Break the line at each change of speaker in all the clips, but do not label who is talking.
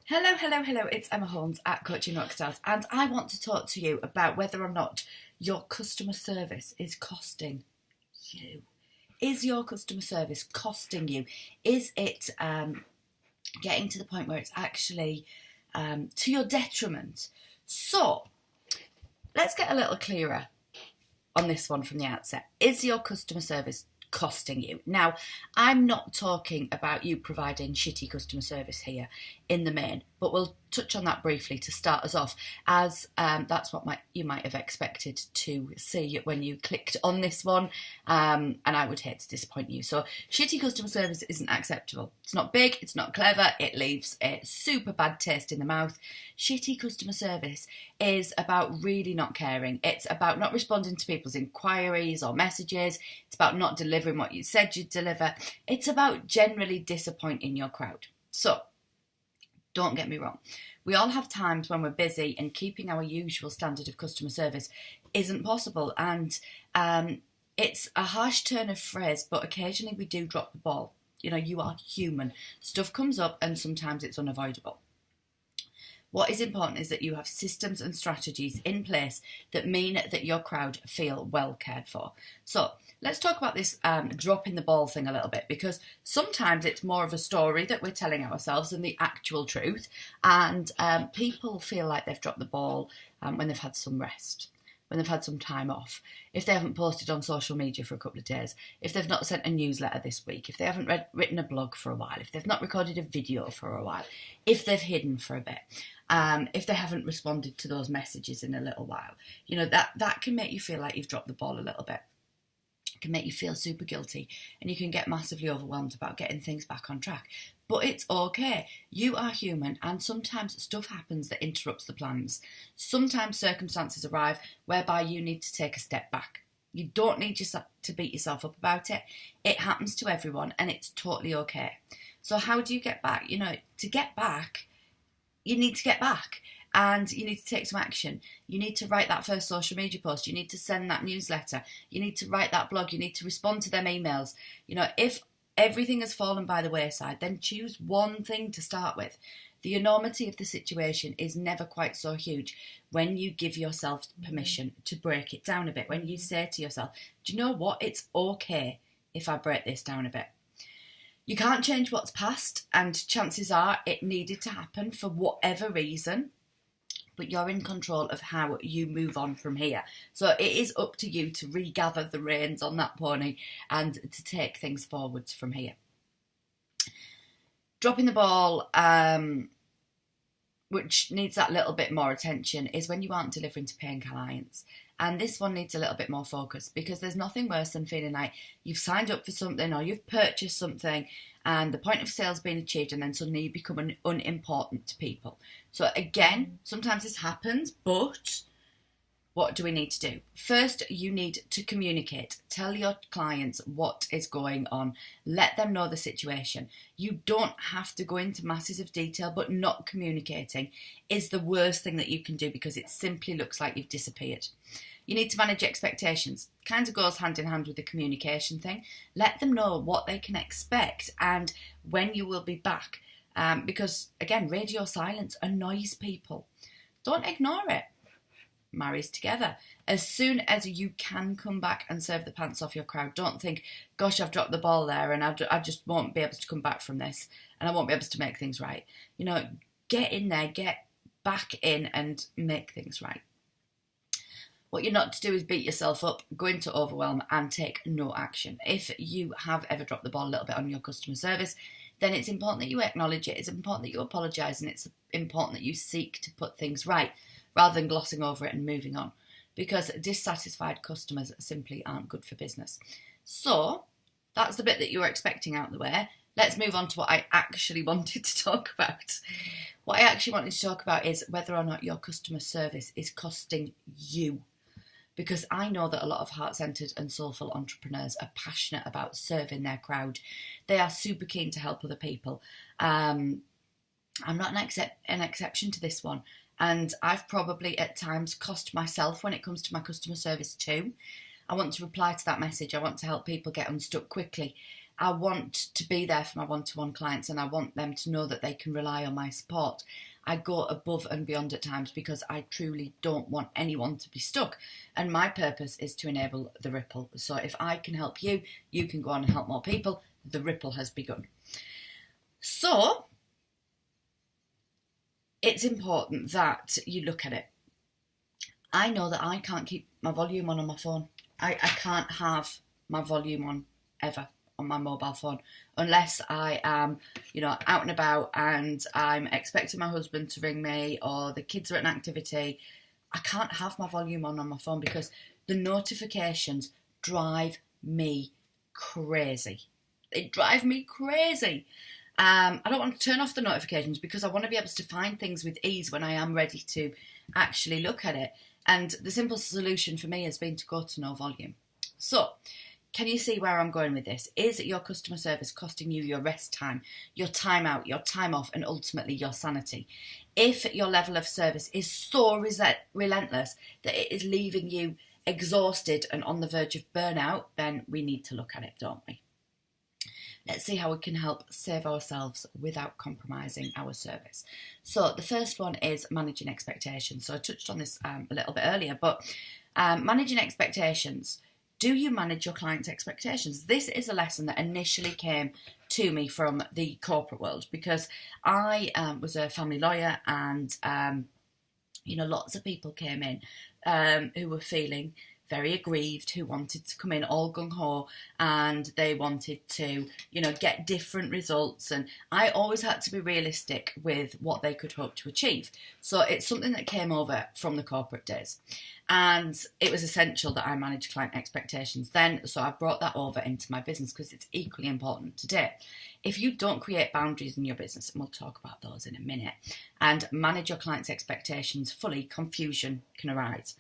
Hello, hello, hello. It's Emma Holmes at Coaching Rockstars, and I want to talk to you about whether or not your customer service is costing you. Is your customer service costing you? Is it getting to the point where it's actually to your detriment? So, let's get a little clearer on this one from the outset. Is your customer service costing you? Now, I'm not talking about you providing shitty customer service here in the main, but we'll touch on that briefly to start us off, as that's what you might have expected to see when you clicked on this one, and I would hate to disappoint you. So shitty customer service isn't acceptable. It's not big, it's not clever, it leaves a super bad taste in the mouth. Shitty customer service is about really not caring. It's about not responding to people's inquiries or messages. It's about not delivering what you said you'd deliver. It's about generally disappointing your crowd. So don't get me wrong. We all have times when we're busy and keeping our usual standard of customer service isn't possible. And it's a harsh turn of phrase, but occasionally we do drop the ball. You know, you are human. Stuff comes up and sometimes it's unavoidable. What is important is that you have systems and strategies in place that mean that your crowd feel well cared for. So let's talk about this dropping the ball thing a little bit, because sometimes it's more of a story that we're telling ourselves than the actual truth. And people feel like they've dropped the ball when they've had some rest, when they've had some time off, if they haven't posted on social media for a couple of days, if they've not sent a newsletter this week, if they haven't written a blog for a while, if they've not recorded a video for a while, if they've hidden for a bit, if they haven't responded to those messages in a little while. You know, that can make you feel like you've dropped the ball a little bit. It can make you feel super guilty, and you can get massively overwhelmed about getting things back on track. But it's okay. You are human, and sometimes stuff happens that interrupts the plans. Sometimes circumstances arrive whereby you need to take a step back. You don't need to beat yourself up about it. It happens to everyone, and it's totally okay. So how do you get back? You know, to get back, you need to get back. And you need to take some action. You need to write that first social media post. You need to send that newsletter. You need to write that blog. You need to respond to them emails. You know, if everything has fallen by the wayside, then choose one thing to start with. The enormity of the situation is never quite so huge when you give yourself permission to break it down a bit. When you say to yourself, do you know what? It's okay if I break this down a bit. You can't change what's past, and chances are it needed to happen for whatever reason. But you're in control of how you move on from here. So it is up to you to regather the reins on that pony and to take things forwards from here. Dropping the ball, which needs that little bit more attention, is when you aren't delivering to paying clients. And this one needs a little bit more focus, because there's nothing worse than feeling like you've signed up for something or you've purchased something and the point of sale's been achieved, and then suddenly you become unimportant to people. So again, sometimes this happens, but what do we need to do? First, you need to communicate. Tell your clients what is going on. Let them know the situation. You don't have to go into masses of detail, but not communicating is the worst thing that you can do, because it simply looks like you've disappeared. You need to manage expectations. Kind of goes hand in hand with the communication thing. Let them know what they can expect and when you will be back. Because, again, radio silence annoys people. Don't ignore it. Marries together. As soon as you can come back and serve the pants off your crowd, don't think, gosh, I've dropped the ball there and I just won't be able to come back from this and I won't be able to make things right. You know, get in there, get back in and make things right. What you're not to do is beat yourself up, go into overwhelm and take no action. If you have ever dropped the ball a little bit on your customer service, then it's important that you acknowledge it. It's important that you apologise, and it's important that you seek to put things right rather than glossing over it and moving on, because dissatisfied customers simply aren't good for business. So that's the bit that you were expecting out of the way. Let's move on to what I actually wanted to talk about. What I actually wanted to talk about is whether or not your customer service is costing you. Because I know that a lot of heart-centred and soulful entrepreneurs are passionate about serving their crowd. They are super keen to help other people. I'm not an exception to this one. And I've probably at times cost myself when it comes to my customer service too. I want to reply to that message. I want to help people get unstuck quickly. I want to be there for my one-to-one clients, and I want them to know that they can rely on my support. I go above and beyond at times because I truly don't want anyone to be stuck. And my purpose is to enable the ripple. So if I can help you, you can go on and help more people. The ripple has begun. So it's important that you look at it. I know that I can't keep my volume on my phone. I can't have my volume on ever on my mobile phone unless I am, out and about and I'm expecting my husband to ring me or the kids are at an activity. I can't have my volume on my phone because the notifications drive me crazy. They drive me crazy. I don't want to turn off the notifications because I want to be able to find things with ease when I am ready to actually look at it. And the simple solution for me has been to go to no volume. So, can you see where I'm going with this? Is your customer service costing you your rest time, your time out, your time off, and ultimately your sanity? If your level of service is so relentless that it is leaving you exhausted and on the verge of burnout, then we need to look at it, don't we? Let's see how we can help save ourselves without compromising our service. So the first one is managing expectations. So I touched on this a little bit earlier, but managing expectations. Do you manage your clients' expectations? This is a lesson that initially came to me from the corporate world because I was a family lawyer and, lots of people came in who were feeling very aggrieved, who wanted to come in all gung-ho and they wanted to, get different results. And I always had to be realistic with what they could hope to achieve. So it's something that came over from the corporate days. And it was essential that I manage client expectations then. So I brought that over into my business because it's equally important today. If you don't create boundaries in your business, and we'll talk about those in a minute, and manage your clients' expectations fully, confusion can arise.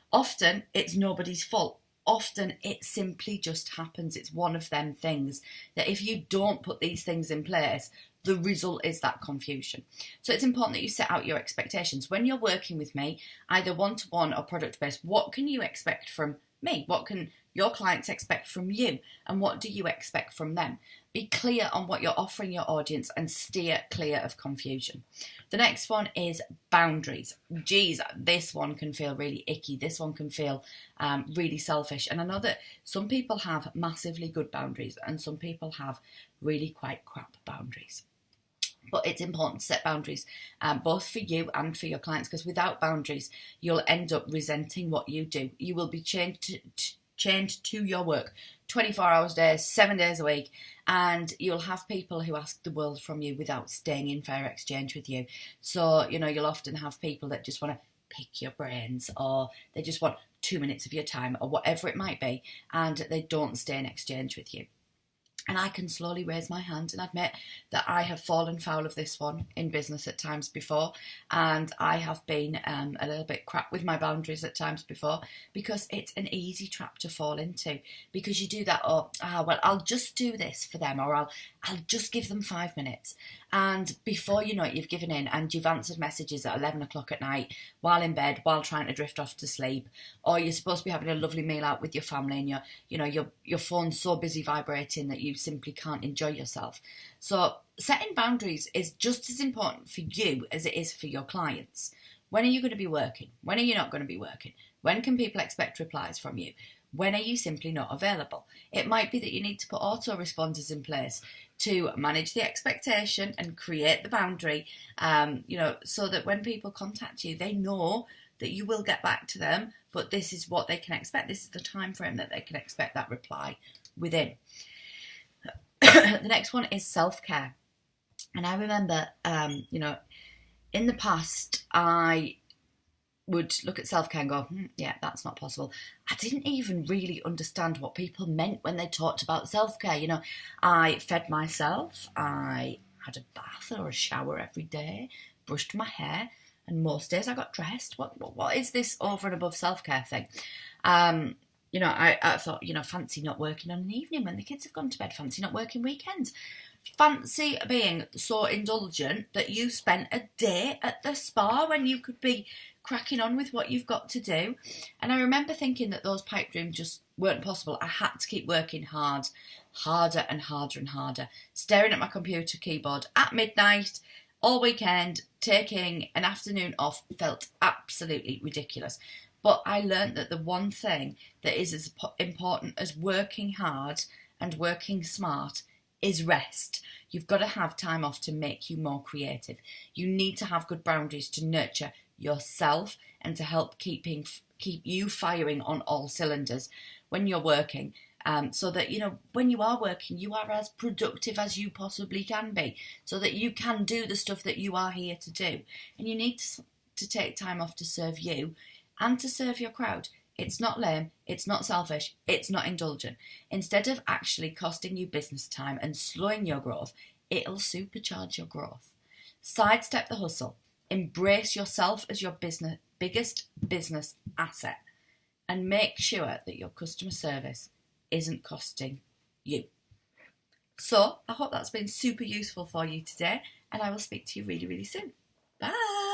Often it's nobody's fault. Often it simply just happens. It's one of them things that if you don't put these things in place, the result is that confusion. So it's important that you set out your expectations. When you're working with me, either one-to-one or product-based, what can you expect from me? What can your clients expect from you? And what do you expect from them? Be clear on what you're offering your audience and steer clear of confusion. The next one is boundaries. Geez, this one can feel really icky. This one can feel really selfish. And I know that some people have massively good boundaries and some people have really quite crap boundaries. But it's important to set boundaries, both for you and for your clients, because without boundaries, you'll end up resenting what you do. You will be chained to your work 24 hours a day, 7 days a week, and you'll have people who ask the world from you without staying in fair exchange with you. So, you'll often have people that just want to pick your brains, or they just want 2 minutes of your time, or whatever it might be, and they don't stay in exchange with you. And I can slowly raise my hand and admit that I have fallen foul of this one in business at times before. And I have been a little bit crap with my boundaries at times before because it's an easy trap to fall into. Because you do that, I'll just do this for them, or I'll just give them 5 minutes. And before you know it, you've given in and you've answered messages at 11 o'clock at night while in bed, while trying to drift off to sleep. Or you're supposed to be having a lovely meal out with your family and your phone's so busy vibrating that you simply can't enjoy yourself. So setting boundaries is just as important for you as it is for your clients. When are you going to be working? When are you not going to be working? When can people expect replies from you? When are you simply not available? It might be that you need to put autoresponders in place to manage the expectation and create the boundary, so that when people contact you, they know that you will get back to them, but this is what they can expect. This is the time frame that they can expect that reply within. The next one is self-care. And I remember, in the past, I would look at self-care and go, yeah, that's not possible. I didn't even really understand what people meant when they talked about self-care. I fed myself, I had a bath or a shower every day, brushed my hair, and most days I got dressed. What is this over and above self-care thing? I thought, fancy not working on an evening when the kids have gone to bed, fancy not working weekends, Fancy being so indulgent that you spent a day at the spa when you could be cracking on with what you've got to do. And I remember thinking that those pipe dreams just weren't possible. I had to keep working hard, harder and harder and harder, staring at my computer keyboard at midnight, all weekend, taking an afternoon off felt absolutely ridiculous. But I learned that the one thing that is as important as working hard and working smart is rest. You've got to have time off to make you more creative. You need to have good boundaries to nurture yourself and to help keep you firing on all cylinders when you're working. So that, when you are working, you are as productive as you possibly can be, so that you can do the stuff that you are here to do. And you need to take time off to serve you and to serve your crowd. It's not lame, it's not selfish, it's not indulgent. Instead of actually costing you business time and slowing your growth, it'll supercharge your growth. Sidestep the hustle. Embrace yourself as your biggest business asset. And make sure that your customer service isn't costing you. So, I hope that's been super useful for you today, and I will speak to you really, really soon. Bye!